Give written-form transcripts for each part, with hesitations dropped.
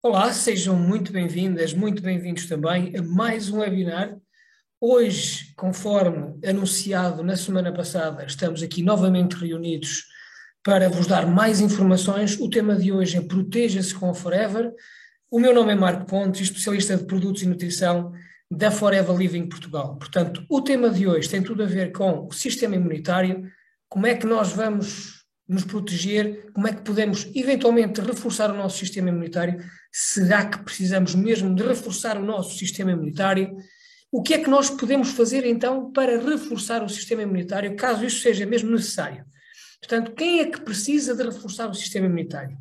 Olá, sejam muito bem-vindas, muito bem-vindos também a mais um webinar. Hoje, conforme anunciado na semana passada, estamos aqui novamente reunidos para vos dar mais informações. O tema de hoje é Proteja-se com a Forever. O meu nome é Marco Pontes, especialista de produtos e nutrição da Forever Living Portugal. Portanto, o tema de hoje tem tudo a ver com o sistema imunitário, como é que nós vamos nos proteger, como é que podemos eventualmente reforçar o nosso sistema imunitário. Será que precisamos mesmo de reforçar o nosso sistema imunitário? O que é que nós podemos fazer então para reforçar o sistema imunitário, caso isso seja mesmo necessário? Portanto, quem é que precisa de reforçar o sistema imunitário?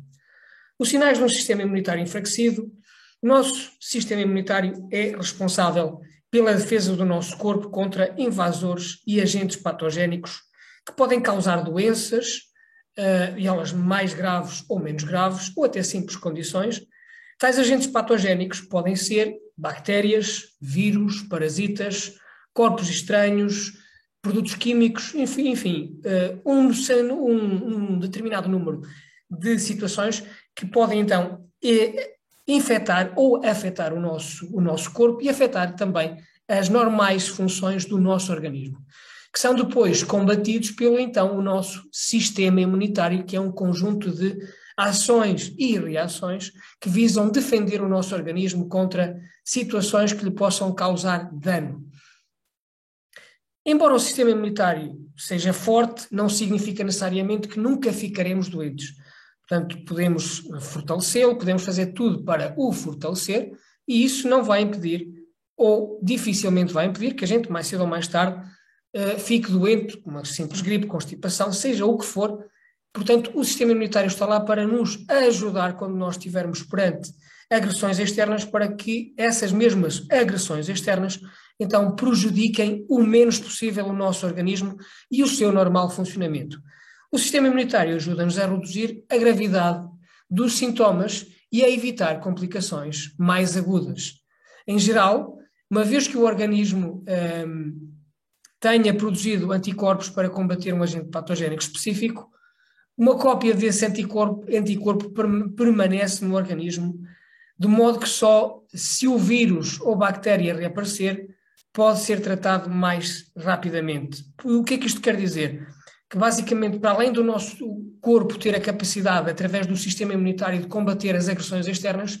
Os sinais de um sistema imunitário enfraquecido. O nosso sistema imunitário é responsável pela defesa do nosso corpo contra invasores e agentes patogénicos que podem causar doenças, e elas mais graves ou menos graves, ou até simples condições. Tais agentes patogénicos podem ser bactérias, vírus, parasitas, corpos estranhos, produtos químicos, enfim, um determinado número de situações que podem então infectar ou afetar o nosso corpo e afetar também as normais funções do nosso organismo, que são depois combatidos pelo então o nosso sistema imunitário, que é um conjunto de ações e reações que visam defender o nosso organismo contra situações que lhe possam causar dano. Embora o sistema imunitário seja forte, não significa necessariamente que nunca ficaremos doentes. Portanto, podemos fortalecê-lo, podemos fazer tudo para o fortalecer, e isso não vai impedir, ou dificilmente vai impedir, que a gente, mais cedo ou mais tarde, fique doente, com uma simples gripe, constipação, seja o que for. Portanto, o sistema imunitário está lá para nos ajudar quando nós estivermos perante agressões externas, para que essas mesmas agressões externas então prejudiquem o menos possível o nosso organismo e o seu normal funcionamento. O sistema imunitário ajuda-nos a reduzir a gravidade dos sintomas e a evitar complicações mais agudas. Em geral, uma vez que o organismo tenha produzido anticorpos para combater um agente patogénico específico, uma cópia desse anticorpo permanece no organismo, de modo que só se o vírus ou bactéria reaparecer, pode ser tratado mais rapidamente. O que é que isto quer dizer? Que basicamente, para além do nosso corpo ter a capacidade, através do sistema imunitário, de combater as agressões externas,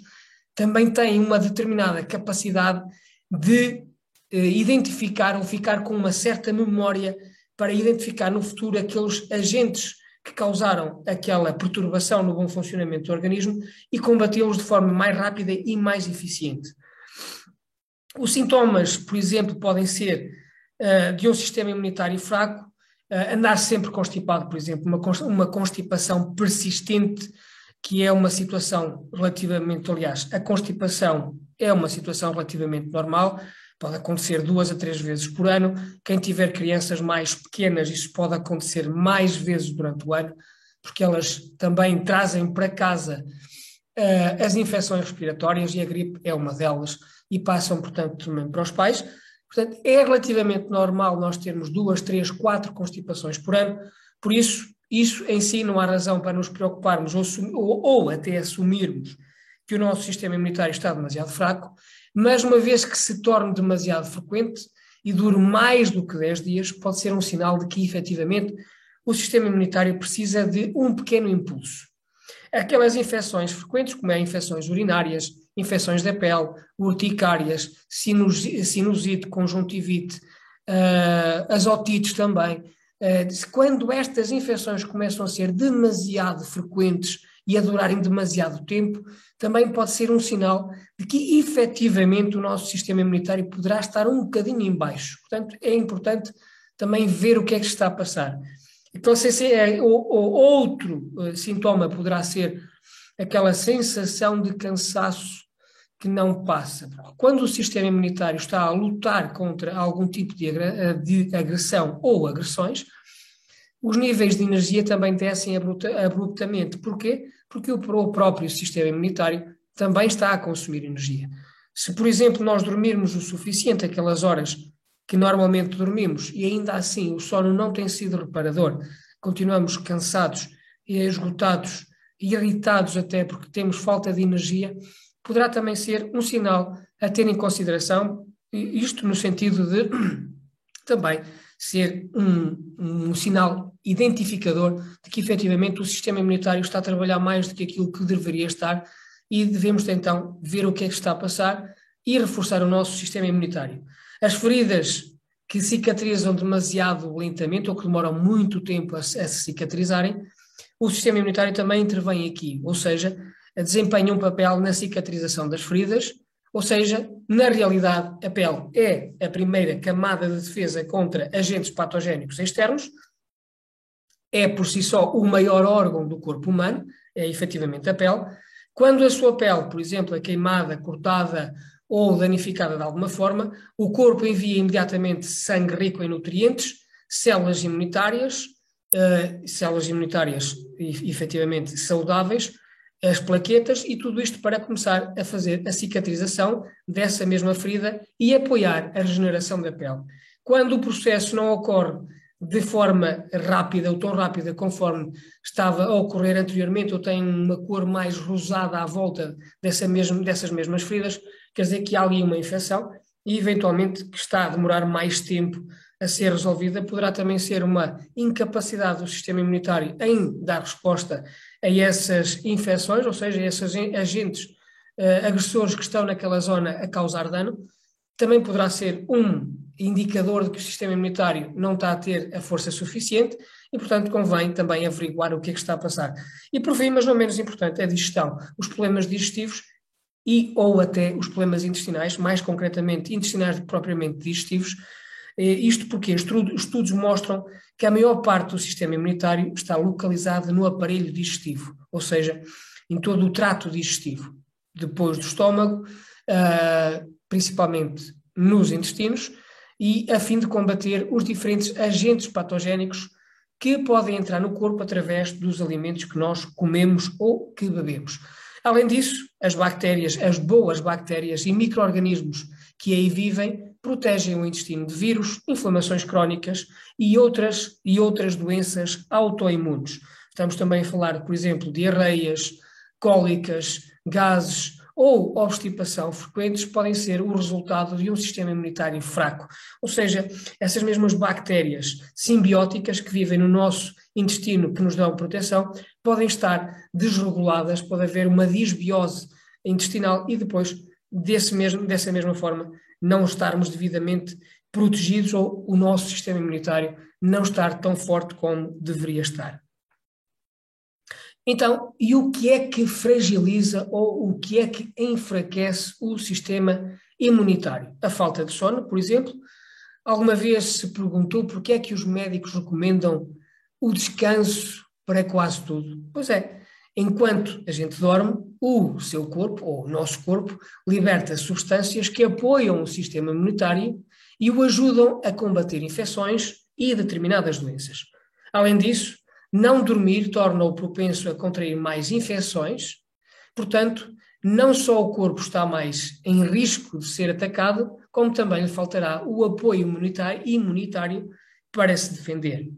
também tem uma determinada capacidade de identificar ou ficar com uma certa memória para identificar no futuro aqueles agentes que causaram aquela perturbação no bom funcionamento do organismo e combatê-los de forma mais rápida e mais eficiente. Os sintomas, por exemplo, podem ser de um sistema imunitário fraco, andar sempre constipado, por exemplo, uma constipação persistente, que é uma situação relativamente, aliás, a constipação é uma situação relativamente normal, pode acontecer 2 a 3 vezes por ano. Quem tiver crianças mais pequenas, isso pode acontecer mais vezes durante o ano, porque elas também trazem para casa as infecções respiratórias, e a gripe é uma delas, e passam, portanto, também para os pais. Portanto, é relativamente normal nós termos 2, 3, 4 constipações por ano. Por isso em si não há razão para nos preocuparmos ou até assumirmos que o nosso sistema imunitário está demasiado fraco, mas uma vez que se torne demasiado frequente e dure mais do que 10 dias, pode ser um sinal de que, efetivamente, o sistema imunitário precisa de um pequeno impulso. Aquelas infecções frequentes, como as infecções urinárias, infecções da pele, urticárias, sinusite, conjuntivite, as otites também, quando estas infecções começam a ser demasiado frequentes e a durarem demasiado tempo, também pode ser um sinal de que efetivamente o nosso sistema imunitário poderá estar um bocadinho em baixo. Portanto, é importante também ver o que é que está a passar. Então, outro sintoma poderá ser aquela sensação de cansaço que não passa. Quando o sistema imunitário está a lutar contra algum tipo de agressão ou agressões, os níveis de energia também descem abruptamente. Porquê? Porque o próprio sistema imunitário também está a consumir energia. Se, por exemplo, nós dormirmos o suficiente, aquelas horas que normalmente dormimos, e ainda assim o sono não tem sido reparador, continuamos cansados e esgotados e irritados até porque temos falta de energia, poderá também ser um sinal a ter em consideração, isto no sentido de também ser um sinal identificador de que efetivamente o sistema imunitário está a trabalhar mais do que aquilo que deveria estar e devemos então ver o que é que está a passar e reforçar o nosso sistema imunitário. As feridas que cicatrizam demasiado lentamente ou que demoram muito tempo a se cicatrizarem, o sistema imunitário também intervém aqui, ou seja, desempenha um papel na cicatrização das feridas, ou seja, na realidade a pele é a primeira camada de defesa contra agentes patogénicos externos, é por si só o maior órgão do corpo humano, é efetivamente a pele. Quando a sua pele, por exemplo, é queimada, cortada ou danificada de alguma forma, o corpo envia imediatamente sangue rico em nutrientes, células imunitárias efetivamente saudáveis, as plaquetas e tudo isto para começar a fazer a cicatrização dessa mesma ferida e apoiar a regeneração da pele. Quando o processo não ocorre de forma rápida ou tão rápida conforme estava a ocorrer anteriormente, ou tem uma cor mais rosada à volta dessas mesmas feridas, quer dizer que há ali uma infecção e eventualmente que está a demorar mais tempo a ser resolvida, poderá também ser uma incapacidade do sistema imunitário em dar resposta a essas infecções, ou seja, a esses agentes agressores que estão naquela zona a causar dano. Também poderá ser um indicador de que o sistema imunitário não está a ter a força suficiente e, portanto, convém também averiguar o que é que está a passar. E, por fim, mas não menos importante, a digestão. Os problemas digestivos e ou até os problemas intestinais, mais concretamente intestinais do que propriamente digestivos. Isto porque estudos mostram que a maior parte do sistema imunitário está localizado no aparelho digestivo, ou seja, em todo o trato digestivo, depois do estômago, principalmente nos intestinos, e a fim de combater os diferentes agentes patogénicos que podem entrar no corpo através dos alimentos que nós comemos ou que bebemos. Além disso, as bactérias, as boas bactérias e micro-organismos que aí vivem protegem o intestino de vírus, inflamações crónicas e outras doenças autoimunes. Estamos também a falar, por exemplo, diarreias, cólicas, gases ou obstipação frequentes podem ser o resultado de um sistema imunitário fraco. Ou seja, essas mesmas bactérias simbióticas que vivem no nosso intestino, que nos dão proteção, podem estar desreguladas, pode haver uma disbiose intestinal e depois, dessa mesma forma, não estarmos devidamente protegidos ou o nosso sistema imunitário não estar tão forte como deveria estar. Então, e o que é que fragiliza ou o que é que enfraquece o sistema imunitário? A falta de sono, por exemplo. Alguma vez se perguntou porque é que os médicos recomendam o descanso para quase tudo? Pois é, enquanto a gente dorme, o seu corpo, ou o nosso corpo, liberta substâncias que apoiam o sistema imunitário e o ajudam a combater infecções e determinadas doenças. Além disso, não dormir torna-o propenso a contrair mais infecções, portanto, não só o corpo está mais em risco de ser atacado, como também lhe faltará o apoio imunitário para se defender.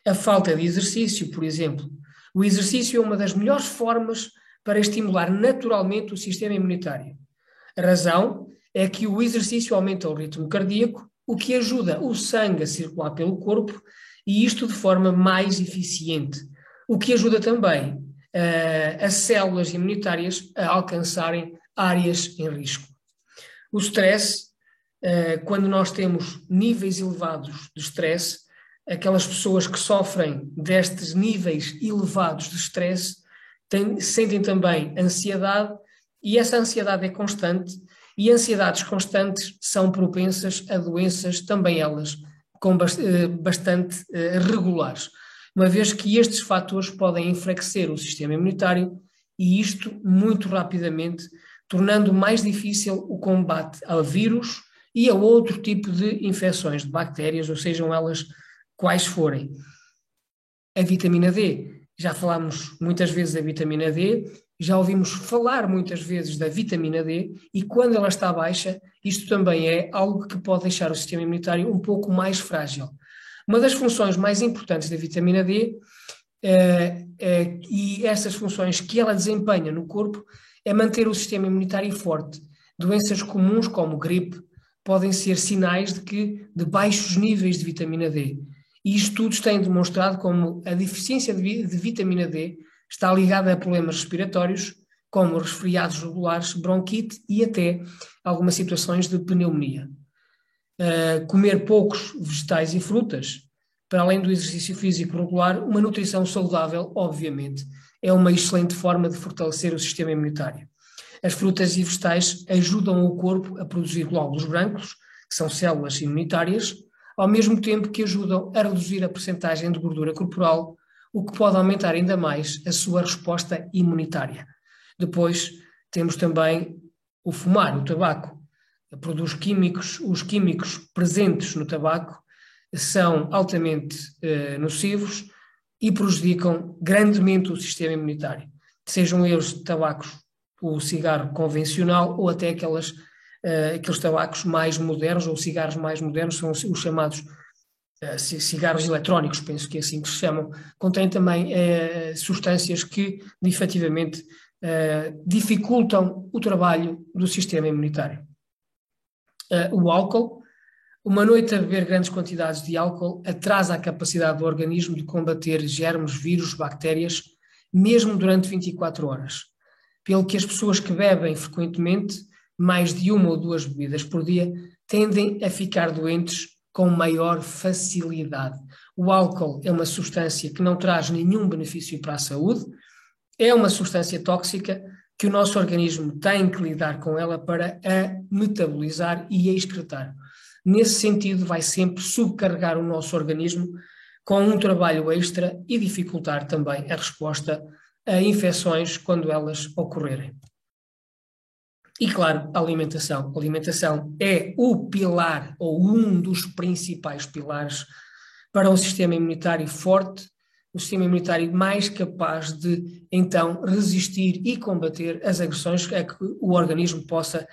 A falta de exercício, por exemplo. O exercício é uma das melhores formas para estimular naturalmente o sistema imunitário. A razão é que o exercício aumenta o ritmo cardíaco, o que ajuda o sangue a circular pelo corpo e isto de forma mais eficiente, o que ajuda também as células imunitárias a alcançarem áreas em risco. O stress, quando nós temos níveis elevados de stress, aquelas pessoas que sofrem destes níveis elevados de stress sentem também ansiedade e essa ansiedade é constante e ansiedades constantes são propensas a doenças também elas bastante regulares, uma vez que estes fatores podem enfraquecer o sistema imunitário e isto muito rapidamente, tornando mais difícil o combate a vírus e a outro tipo de infecções de bactérias, ou sejam elas quais forem. A vitamina D, já falámos muitas vezes da vitamina D, já ouvimos falar muitas vezes da vitamina D e quando ela está baixa, isto também é algo que pode deixar o sistema imunitário um pouco mais frágil. Uma das funções mais importantes da vitamina D e essas funções que ela desempenha no corpo é manter o sistema imunitário forte. Doenças comuns como gripe podem ser sinais de baixos níveis de vitamina D. E estudos têm demonstrado como a deficiência de vitamina D está ligada a problemas respiratórios, como resfriados regulares, bronquite e até algumas situações de pneumonia. Comer poucos vegetais e frutas, para além do exercício físico regular, uma nutrição saudável, obviamente, é uma excelente forma de fortalecer o sistema imunitário. As frutas e vegetais ajudam o corpo a produzir glóbulos brancos, que são células imunitárias, ao mesmo tempo que ajudam a reduzir a percentagem de gordura corporal, o que pode aumentar ainda mais a sua resposta imunitária. Depois temos também o fumar, o tabaco. Produz químicos, os químicos presentes no tabaco são altamente nocivos e prejudicam grandemente o sistema imunitário, sejam eles tabacos, o cigarro convencional ou até aqueles tabacos mais modernos ou cigarros mais modernos, são os chamados cigarros eletrónicos, penso que é assim que se chamam, contêm também substâncias que efetivamente dificultam o trabalho do sistema imunitário. O álcool, uma noite a beber grandes quantidades de álcool atrasa a capacidade do organismo de combater germes, vírus, bactérias, mesmo durante 24 horas. Pelo que as pessoas que bebem frequentemente, mais de uma ou duas bebidas por dia, tendem a ficar doentes com maior facilidade. O álcool é uma substância que não traz nenhum benefício para a saúde, é uma substância tóxica que o nosso organismo tem que lidar com ela para a metabolizar e a excretar. Nesse sentido, vai sempre subcarregar o nosso organismo com um trabalho extra e dificultar também a resposta a infecções quando elas ocorrerem. E claro, a alimentação. A alimentação é o pilar ou um dos principais pilares para um sistema imunitário forte, um sistema imunitário mais capaz de, então, resistir e combater as agressões a que o organismo possa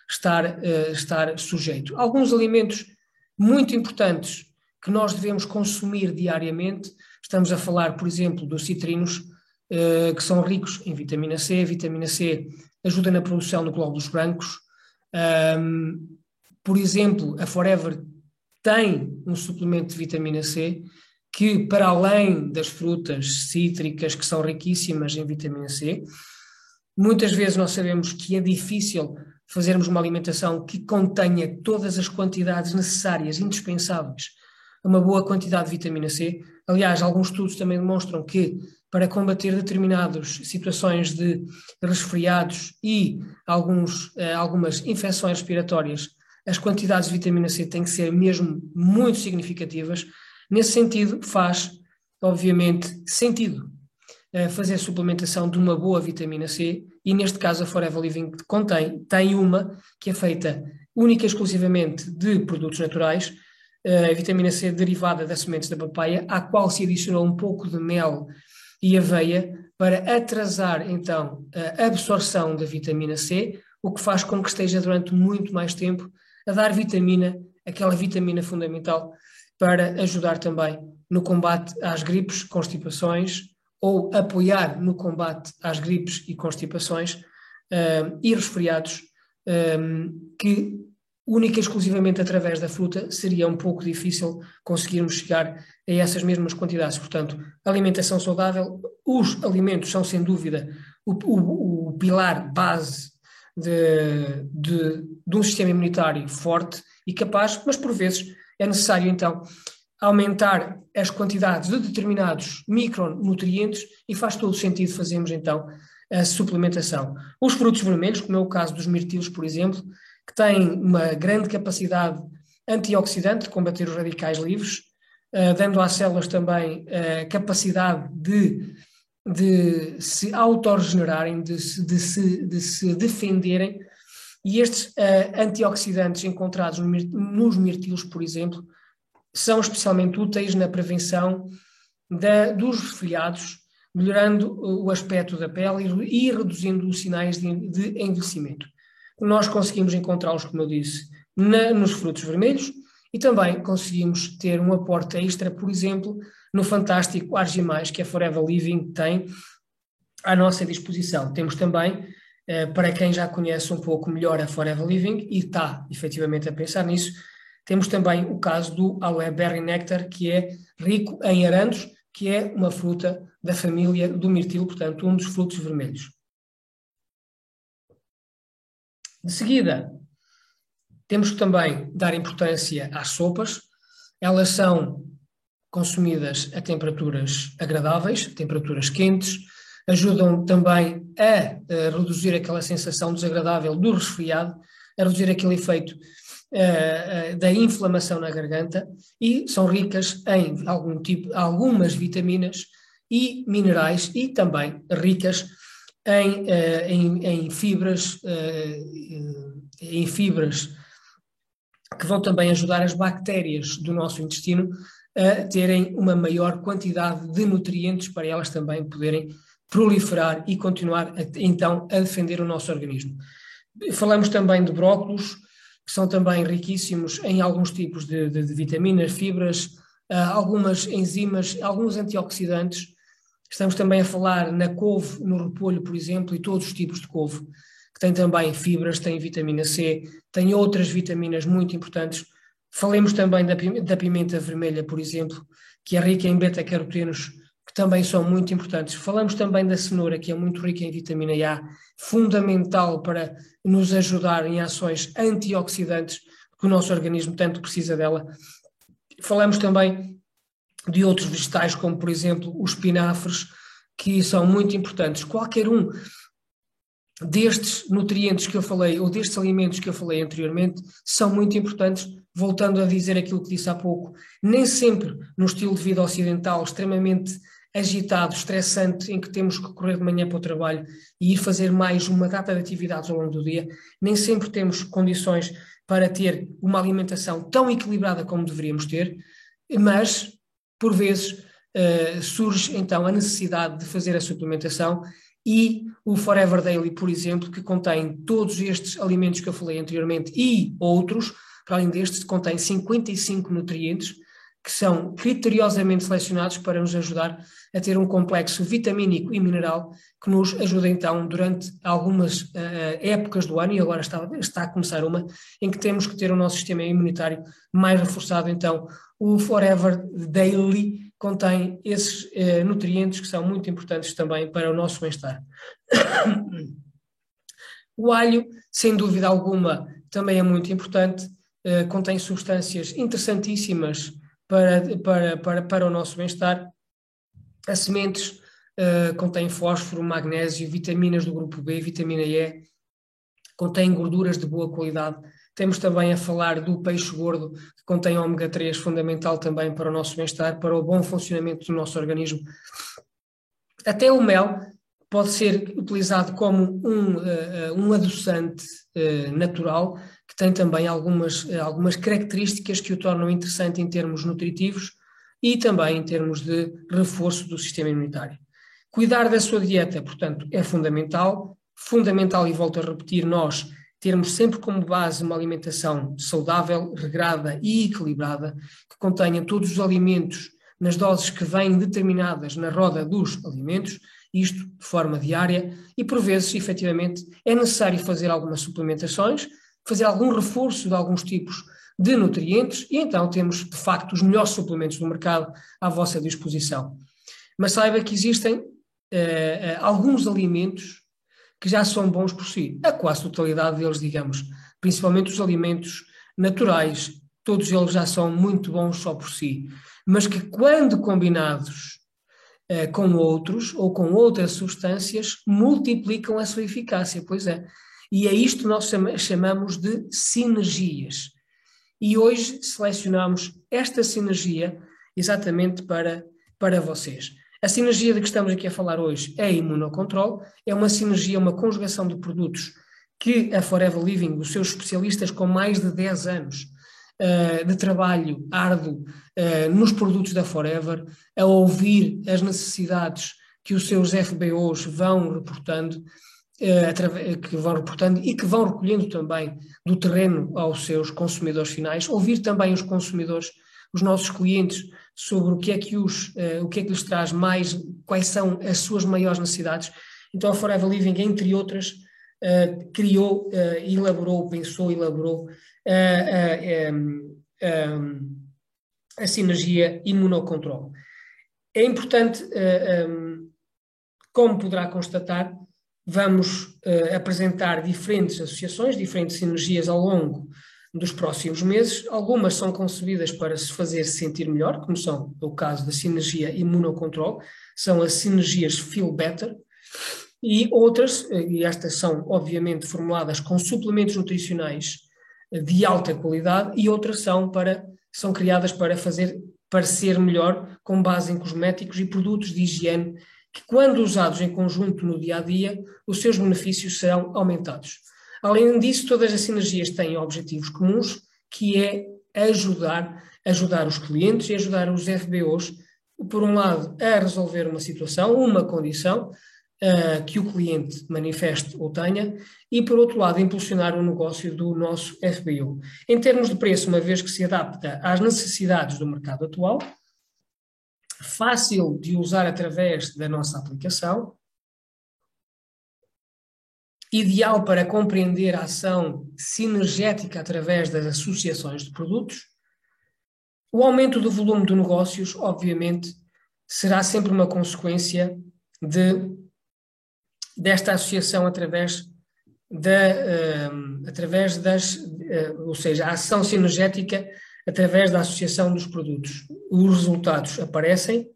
estar sujeito. Alguns alimentos muito importantes que nós devemos consumir diariamente, estamos a falar, por exemplo, dos citrinos, que são ricos em vitamina C. A vitamina C ajuda na produção de glóbulos brancos. Por exemplo, a Forever tem um suplemento de vitamina C que, para além das frutas cítricas, que são riquíssimas em vitamina C, muitas vezes nós sabemos que é difícil fazermos uma alimentação que contenha todas as quantidades necessárias, indispensáveis, a uma boa quantidade de vitamina C. Aliás, alguns estudos também demonstram que, para combater determinadas situações de resfriados e algumas infecções respiratórias, as quantidades de vitamina C têm que ser mesmo muito significativas. Nesse sentido, faz, obviamente, sentido fazer suplementação de uma boa vitamina C, e neste caso a Forever Living tem uma que é feita única e exclusivamente de produtos naturais, a vitamina C derivada das sementes da papaya, à qual se adicionou um pouco de mel e aveia para atrasar então a absorção da vitamina C, o que faz com que esteja durante muito mais tempo a dar vitamina, aquela vitamina fundamental para ajudar também no combate às gripes, constipações, ou apoiar no combate às gripes e constipações e resfriados, que única e exclusivamente através da fruta seria um pouco difícil conseguirmos chegar a essas mesmas quantidades. Portanto, alimentação saudável, os alimentos são sem dúvida o pilar base de um sistema imunitário forte e capaz, mas por vezes é necessário então aumentar as quantidades de determinados micronutrientes e faz todo o sentido fazermos então a suplementação. Os frutos vermelhos, como é o caso dos mirtilos, por exemplo, que têm uma grande capacidade antioxidante de combater os radicais livres, dando às células também a capacidade de se autorregenerarem, de se defenderem, e estes antioxidantes encontrados nos mirtilos, por exemplo, são especialmente úteis na prevenção dos resfriados, melhorando o aspecto da pele e reduzindo os sinais de envelhecimento. Nós conseguimos encontrá-los, como eu disse, nos frutos vermelhos, e também conseguimos ter um aporte extra, por exemplo, no fantástico Argimais que a Forever Living tem à nossa disposição. Temos também para quem já conhece um pouco melhor a Forever Living e está efetivamente a pensar nisso, temos também o caso do Aloe Berry Nectar, que é rico em arantos, que é uma fruta da família do mirtilo, portanto, um dos frutos vermelhos. De seguida, temos que também dar importância às sopas. Elas são consumidas a temperaturas agradáveis, temperaturas quentes, ajudam também a reduzir aquela sensação desagradável do resfriado, a reduzir aquele efeito da inflamação na garganta e são ricas em algumas vitaminas e minerais e também ricas em fibras que vão também ajudar as bactérias do nosso intestino a terem uma maior quantidade de nutrientes para elas também poderem proliferar e continuar então a defender o nosso organismo. Falamos também de brócolos, que são também riquíssimos em alguns tipos de vitaminas, fibras, algumas enzimas, alguns antioxidantes. Estamos também a falar na couve, no repolho, por exemplo, e todos os tipos de couve, que tem também fibras, tem vitamina C, tem outras vitaminas muito importantes. Falemos também da pimenta vermelha, por exemplo, que é rica em beta-carotenos, que também são muito importantes. Falamos também da cenoura, que é muito rica em vitamina A, fundamental para nos ajudar em ações antioxidantes, que o nosso organismo tanto precisa dela. Falamos também de outros vegetais, como por exemplo os espinafres, que são muito importantes. Qualquer um destes nutrientes que eu falei, ou destes alimentos que eu falei anteriormente, são muito importantes, voltando a dizer aquilo que disse há pouco, nem sempre no estilo de vida ocidental, extremamente agitado, estressante, em que temos que correr de manhã para o trabalho e ir fazer mais uma data de atividades ao longo do dia, nem sempre temos condições para ter uma alimentação tão equilibrada como deveríamos ter, mas, por vezes, surge então a necessidade de fazer a suplementação e o Forever Daily, por exemplo, que contém todos estes alimentos que eu falei anteriormente e outros, para além destes, contém 55 nutrientes que são criteriosamente selecionados para nos ajudar a ter um complexo vitamínico e mineral que nos ajuda então durante algumas épocas do ano, e agora está a começar uma, em que temos que ter o nosso sistema imunitário mais reforçado. Então o Forever Daily contém esses nutrientes que são muito importantes também para o nosso bem-estar. O alho, sem dúvida alguma, também é muito importante, contém substâncias interessantíssimas para o nosso bem-estar. As sementes contêm fósforo, magnésio, vitaminas do grupo B, vitamina E, contém gorduras de boa qualidade. Temos também a falar do peixe gordo, que contém ômega 3, fundamental também para o nosso bem-estar, para o bom funcionamento do nosso organismo. Até o mel pode ser utilizado como um adoçante natural, que tem também algumas características que o tornam interessante em termos nutritivos e também em termos de reforço do sistema imunitário. Cuidar da sua dieta, portanto, é fundamental, e volto a repetir, nós termos sempre como base uma alimentação saudável, regrada e equilibrada, que contenha todos os alimentos nas doses que vêm determinadas na roda dos alimentos, isto de forma diária, e por vezes, efetivamente, é necessário fazer algumas suplementações, fazer algum reforço de alguns tipos de nutrientes, e então temos, de facto, os melhores suplementos do mercado à vossa disposição. Mas saiba que existem alguns alimentos que já são bons por si, a quase totalidade deles, digamos, principalmente os alimentos naturais, todos eles já são muito bons só por si, mas que quando combinados com outros ou com outras substâncias multiplicam a sua eficácia, pois é. E é isto que nós chamamos de sinergias. E hoje selecionamos esta sinergia exatamente para vocês. A sinergia de que estamos aqui a falar hoje é a Imunocontrol, é uma sinergia, uma conjugação de produtos que a Forever Living, os seus especialistas com mais de 10 anos de trabalho árduo nos produtos da Forever, a ouvir as necessidades que os seus FBOs vão reportando, e que vão recolhendo também do terreno aos seus consumidores finais, ouvir também os consumidores, os nossos clientes, sobre o que é que lhes traz mais, quais são as suas maiores necessidades. Então a Forever Living, entre outras, criou, elaborou a sinergia imunocontrole. É importante, como poderá constatar, vamos apresentar diferentes associações, diferentes sinergias ao longo dos próximos meses. Algumas são concebidas para se fazer sentir melhor, como são o caso da sinergia imunocontrole, são as sinergias Feel Better, e outras, e estas são obviamente formuladas com suplementos nutricionais de alta qualidade, e outras são criadas para fazer parecer melhor com base em cosméticos e produtos de higiene que, quando usados em conjunto no dia-a-dia, os seus benefícios serão aumentados. Além disso, todas as sinergias têm objetivos comuns, que é ajudar os clientes e ajudar os FBOs, por um lado, a resolver uma situação, uma condição, que o cliente manifeste ou tenha, e por outro lado impulsionar o negócio do nosso FBO. Em termos de preço, uma vez que se adapta às necessidades do mercado atual, fácil de usar através da nossa aplicação, ideal para compreender a ação sinergética através das associações de produtos. O aumento do volume de negócios, obviamente, será sempre uma consequência desta associação ou seja, a ação sinergética através da associação dos produtos. Os resultados aparecem,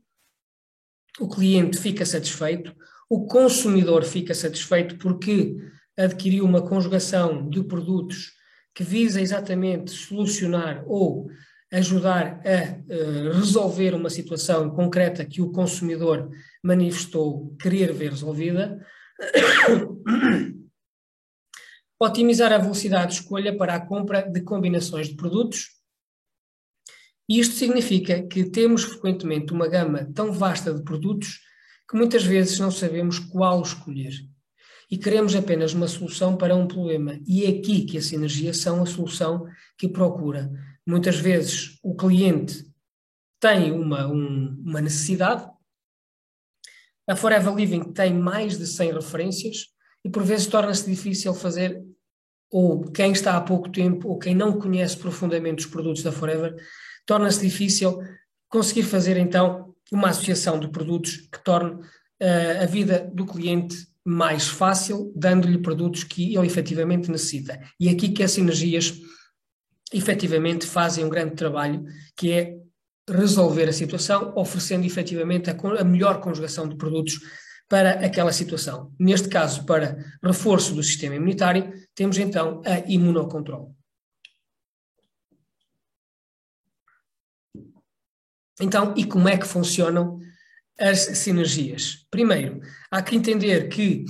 o cliente fica satisfeito, o consumidor fica satisfeito porque adquiriu uma conjugação de produtos que visa exatamente solucionar ou ajudar a resolver uma situação concreta que o consumidor manifestou querer ver resolvida. Otimizar a velocidade de escolha para a compra de combinações de produtos. E isto significa que temos frequentemente uma gama tão vasta de produtos que muitas vezes não sabemos qual escolher. E queremos apenas uma solução para um problema. E é aqui que a sinergia são a solução que procura. Muitas vezes o cliente tem uma necessidade. A Forever Living tem mais de 100 referências e por vezes torna-se difícil fazer, ou quem está há pouco tempo, ou quem não conhece profundamente os produtos da Forever, torna-se difícil conseguir fazer então uma associação de produtos que torne a vida do cliente mais fácil, dando-lhe produtos que ele efetivamente necessita. E aqui que as sinergias efetivamente fazem um grande trabalho, que é resolver a situação, oferecendo efetivamente a melhor conjugação de produtos para aquela situação. Neste caso, para reforço do sistema imunitário, temos então a imunocontrole. Então, e como é que funcionam as sinergias? Primeiro, há que entender que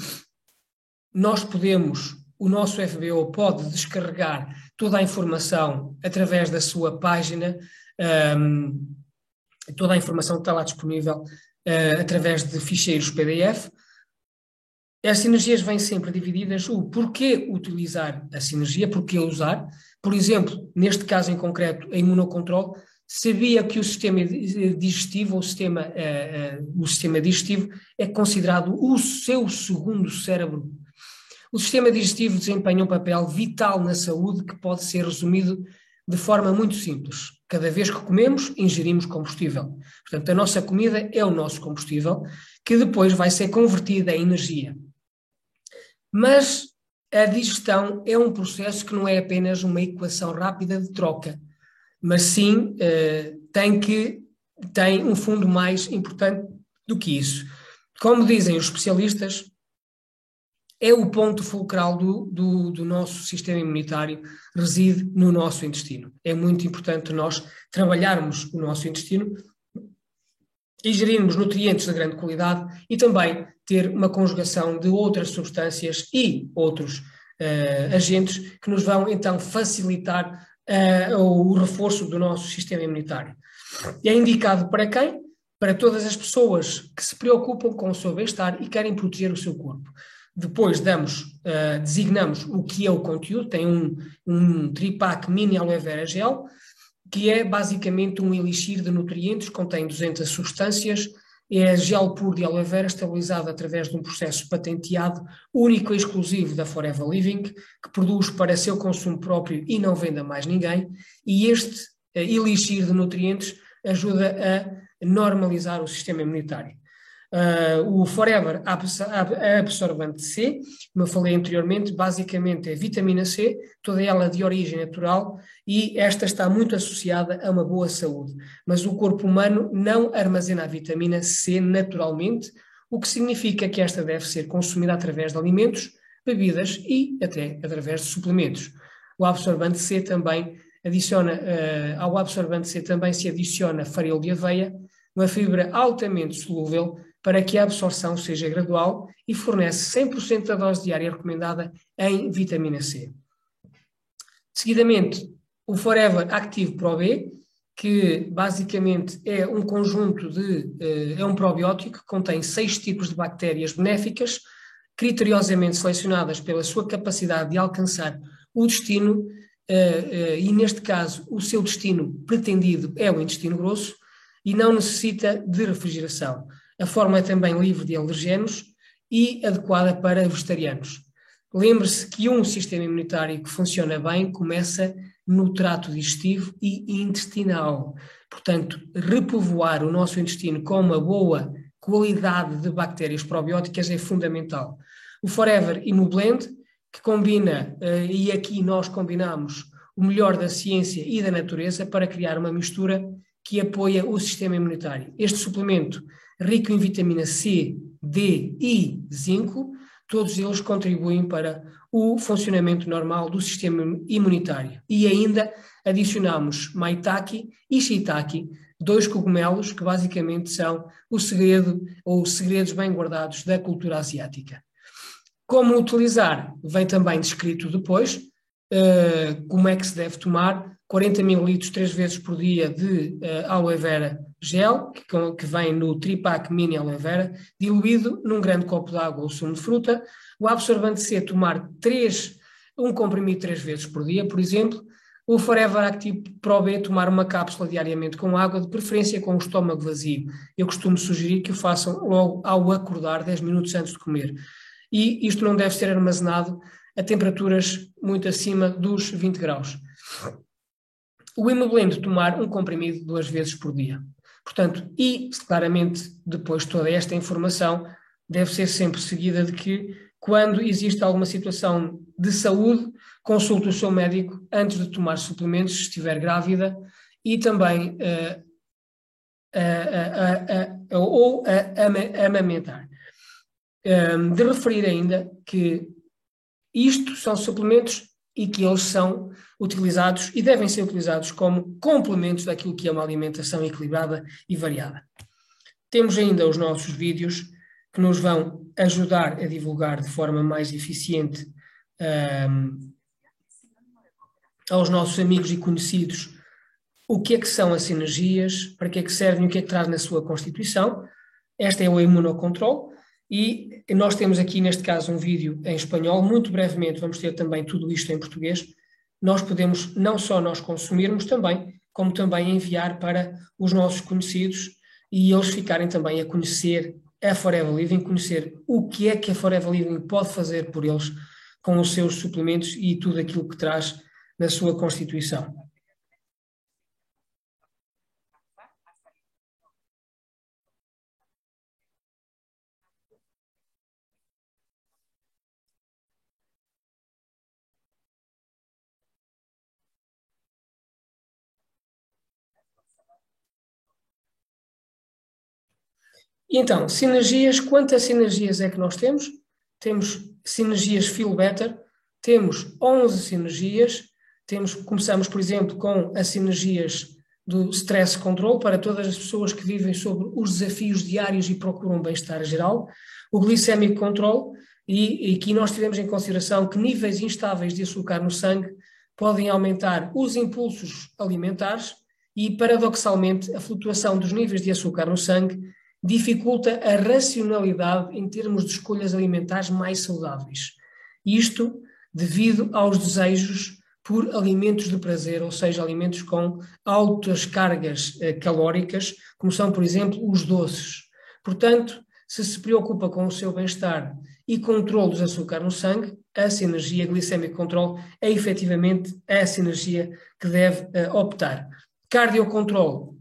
o nosso FBO pode descarregar toda a informação através da sua página, toda a informação que está lá disponível através de ficheiros PDF. As sinergias vêm sempre divididas, o porquê utilizar a sinergia, porquê usar. Por exemplo, neste caso em concreto, a imunocontrole, sabia que o sistema digestivo, o sistema digestivo é considerado o seu segundo cérebro. O sistema digestivo desempenha um papel vital na saúde que pode ser resumido de forma muito simples. Cada vez que comemos, ingerimos combustível. Portanto, a nossa comida é o nosso combustível, que depois vai ser convertida em energia. Mas a digestão é um processo que não é apenas uma equação rápida de troca, mas sim tem um fundo mais importante do que isso. Como dizem os especialistas, é o ponto fulcral do nosso sistema imunitário, reside no nosso intestino. É muito importante nós trabalharmos o nosso intestino, ingerirmos nutrientes de grande qualidade e também ter uma conjugação de outras substâncias e outros agentes que nos vão então facilitar o reforço do nosso sistema imunitário. É indicado para quem? Para todas as pessoas que se preocupam com o seu bem-estar e querem proteger o seu corpo. Depois designamos o que é o conteúdo, tem um tripack mini aloe vera gel, que é basicamente um elixir de nutrientes, contém 200 substâncias é gel puro de aloe vera estabilizado através de um processo patenteado, único e exclusivo da Forever Living, que produz para seu consumo próprio e não vende a mais ninguém, e este elixir de nutrientes ajuda a normalizar o sistema imunitário. O Forever Absorbente C, como eu falei anteriormente, basicamente é vitamina C, toda ela de origem natural, e esta está muito associada a uma boa saúde. Mas o corpo humano não armazena a vitamina C naturalmente, o que significa que esta deve ser consumida através de alimentos, bebidas e até através de suplementos. O absorbente C também ao absorbente C também se adiciona farelo de aveia, uma fibra altamente solúvel, para que a absorção seja gradual e fornece 100% da dose diária recomendada em vitamina C. Seguidamente, o Forever Active Pro B, que basicamente é um conjunto é um probiótico que contém 6 tipos de bactérias benéficas, criteriosamente selecionadas pela sua capacidade de alcançar o destino, e neste caso o seu destino pretendido é o intestino grosso, e não necessita de refrigeração. A fórmula é também livre de alergenos e adequada para vegetarianos. Lembre-se que um sistema imunitário que funciona bem começa no trato digestivo e intestinal. Portanto, repovoar o nosso intestino com uma boa qualidade de bactérias probióticas é fundamental. O Forever ImmuBlend, que combina, e aqui nós combinamos o melhor da ciência e da natureza para criar uma mistura que apoia o sistema imunitário. Este suplemento, rico em vitamina C, D e zinco, todos eles contribuem para o funcionamento normal do sistema imunitário. E ainda adicionamos maitake e shiitake, 2 cogumelos que basicamente são o segredo ou os segredos bem guardados da cultura asiática. Como utilizar? Vem também descrito depois, como é que se deve tomar. 40 ml 3 vezes por dia de aloe vera gel, que vem no tripack mini aloe vera, diluído num grande copo de água ou sumo de fruta. O absorbente C, tomar um comprimido 3 vezes por dia, por exemplo. O Forever Active Pro B, tomar uma cápsula diariamente com água, de preferência com o estômago vazio. Eu costumo sugerir que o façam logo ao acordar, 10 minutos antes de comer. E isto não deve ser armazenado a temperaturas muito acima dos 20 graus. O ImmuBlend, tomar um comprimido 2 vezes por dia. Portanto, e claramente depois toda esta informação deve ser sempre seguida de que quando existe alguma situação de saúde, consulte o seu médico antes de tomar suplementos, se estiver grávida, e também ou amamentar. De referir ainda que isto são suplementos e que eles são utilizados e devem ser utilizados como complementos daquilo que é uma alimentação equilibrada e variada. Temos ainda os nossos vídeos que nos vão ajudar a divulgar de forma mais eficiente aos nossos amigos e conhecidos o que é que são as sinergias, para que é que servem, o que é que traz na sua constituição. Esta é o Imunocontrol. E nós temos aqui, neste caso, um vídeo em espanhol. Muito brevemente vamos ter também tudo isto em português. Nós podemos, não só nós consumirmos também, como também enviar para os nossos conhecidos e eles ficarem também a conhecer a Forever Living, conhecer o que é que a Forever Living pode fazer por eles com os seus suplementos e tudo aquilo que traz na sua constituição. E então, sinergias, quantas sinergias é que nós temos? Temos sinergias Feel Better, temos 11 sinergias, começamos, por exemplo, com as sinergias do Stress Control, para todas as pessoas que vivem sobre os desafios diários e procuram bem-estar geral, o Glycemic Control, e aqui nós tivemos em consideração que níveis instáveis de açúcar no sangue podem aumentar os impulsos alimentares e, paradoxalmente, a flutuação dos níveis de açúcar no sangue dificulta a racionalidade em termos de escolhas alimentares mais saudáveis. Isto devido aos desejos por alimentos de prazer, ou seja, alimentos com altas cargas calóricas, como são, por exemplo, os doces. Portanto, se preocupa com o seu bem-estar e controle dos açúcares no sangue, a sinergia glicémico control é efetivamente a sinergia que deve optar. Cardiocontrole.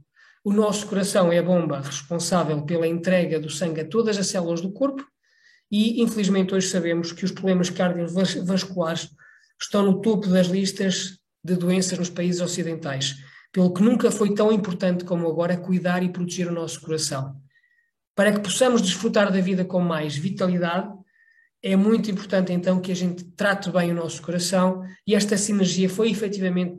O nosso coração é a bomba responsável pela entrega do sangue a todas as células do corpo e, infelizmente, hoje sabemos que os problemas cardiovasculares estão no topo das listas de doenças nos países ocidentais, pelo que nunca foi tão importante como agora cuidar e proteger o nosso coração. Para que possamos desfrutar da vida com mais vitalidade, é muito importante então que a gente trate bem o nosso coração e esta sinergia foi efetivamente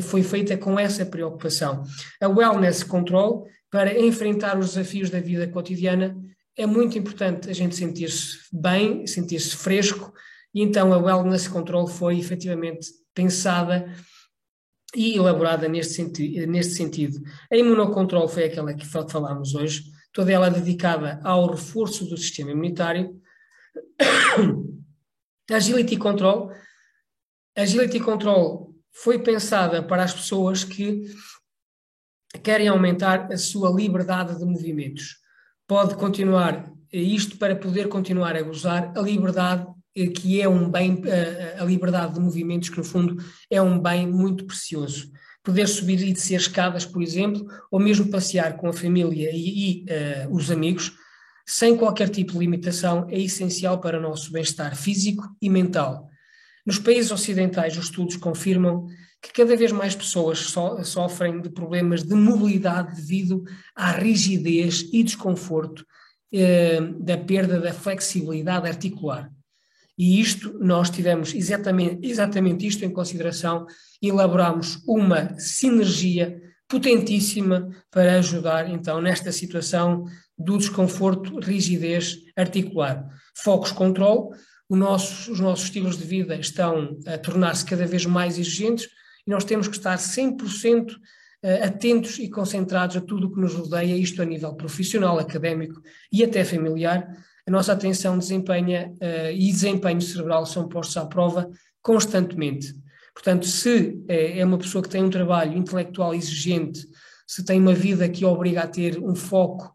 foi feita com essa preocupação. A Wellness Control, para enfrentar os desafios da vida cotidiana, é muito importante a gente sentir-se bem, sentir-se fresco, e então a Wellness Control foi efetivamente pensada e elaborada neste sentido. A Imunocontrol foi aquela que falámos hoje, toda ela dedicada ao reforço do sistema imunitário. Agility Control foi pensada para as pessoas que querem aumentar a sua liberdade de movimentos. Pode continuar isto para poder continuar a gozar a liberdade que é um bem, a liberdade de movimentos que no fundo é um bem muito precioso. Poder subir e descer escadas, por exemplo, ou mesmo passear com a família e os amigos, sem qualquer tipo de limitação, é essencial para o nosso bem-estar físico e mental. Nos países ocidentais, os estudos confirmam que cada vez mais pessoas sofrem de problemas de mobilidade devido à rigidez e desconforto da perda da flexibilidade articular. E nós tivemos exatamente isto em consideração e elaboramos uma sinergia potentíssima para ajudar, então, nesta situação do desconforto, rigidez articular. Focus Control, os nossos estilos de vida estão a tornar-se cada vez mais exigentes e nós temos que estar 100% atentos e concentrados a tudo o que nos rodeia, isto a nível profissional, académico e até familiar. A nossa atenção, e desempenho cerebral são postos à prova constantemente. Portanto, se é uma pessoa que tem um trabalho intelectual exigente, se tem uma vida que obriga a ter um foco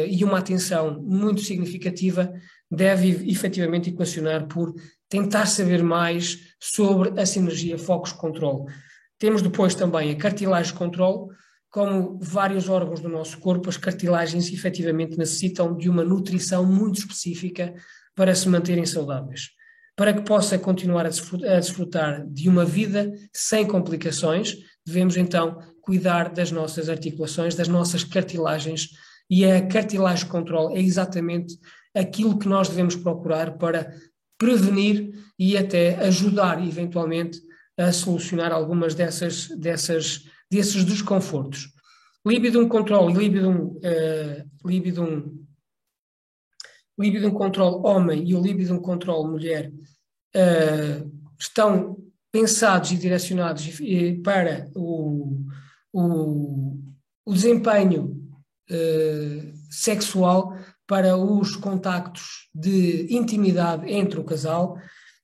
e uma atenção muito significativa, deve efetivamente equacionar por tentar saber mais sobre a sinergia Focus Control. Temos depois também a Cartilage Control. Como vários órgãos do nosso corpo, as cartilagens efetivamente necessitam de uma nutrição muito específica para se manterem saudáveis. Para que possa continuar a desfrutar de uma vida sem complicações, devemos então cuidar das nossas articulações, das nossas cartilagens, e a Cartilage Control é exatamente aquilo que nós devemos procurar para prevenir e até ajudar eventualmente a solucionar algumas desses desconfortos. Libidum Control e Libidum Control homem e o Libidum Control mulher estão pensados e direcionados para o desempenho sexual, para os contactos de intimidade entre o casal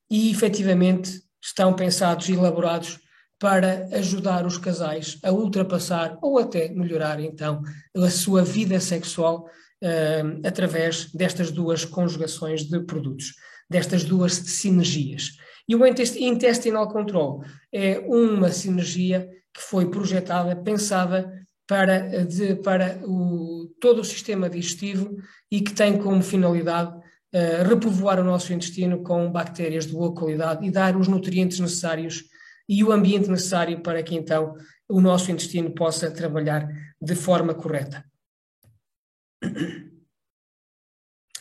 e efetivamente estão pensados e elaborados para ajudar os casais a ultrapassar ou até melhorar então a sua vida sexual através destas duas conjugações de produtos, destas duas sinergias. E o Intestinal Control é uma sinergia que foi projetada, pensada para todo o sistema digestivo e que tem como finalidade repovoar o nosso intestino com bactérias de boa qualidade e dar os nutrientes necessários e o ambiente necessário para que então o nosso intestino possa trabalhar de forma correta.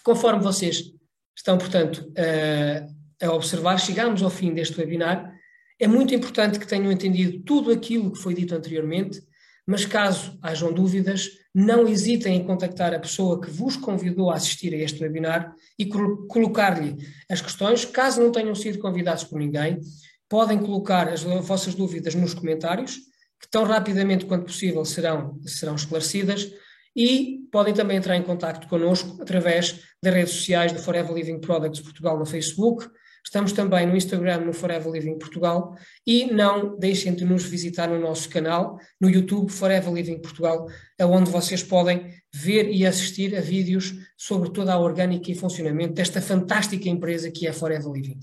Conforme vocês estão, portanto, a observar, chegamos ao fim deste webinar. É muito importante que tenham entendido tudo aquilo que foi dito anteriormente, mas caso hajam dúvidas, não hesitem em contactar a pessoa que vos convidou a assistir a este webinar e colocar-lhe as questões. Caso não tenham sido convidados por ninguém, podem colocar as vossas dúvidas nos comentários, que tão rapidamente quanto possível serão esclarecidas, e podem também entrar em contacto connosco através das redes sociais do Forever Living Products Portugal no Facebook, Estamos também no Instagram, no Forever Living Portugal, e não deixem de nos visitar no nosso canal, no YouTube Forever Living Portugal, onde vocês podem ver e assistir a vídeos sobre toda a orgânica e funcionamento desta fantástica empresa que é a Forever Living.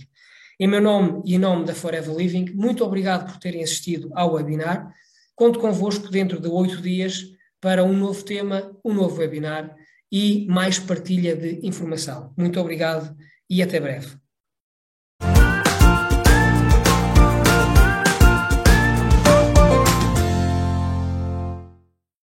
Em meu nome e em nome da Forever Living, muito obrigado por terem assistido ao webinar. Conto convosco dentro de 8 dias para um novo tema, um novo webinar e mais partilha de informação. Muito obrigado e até breve.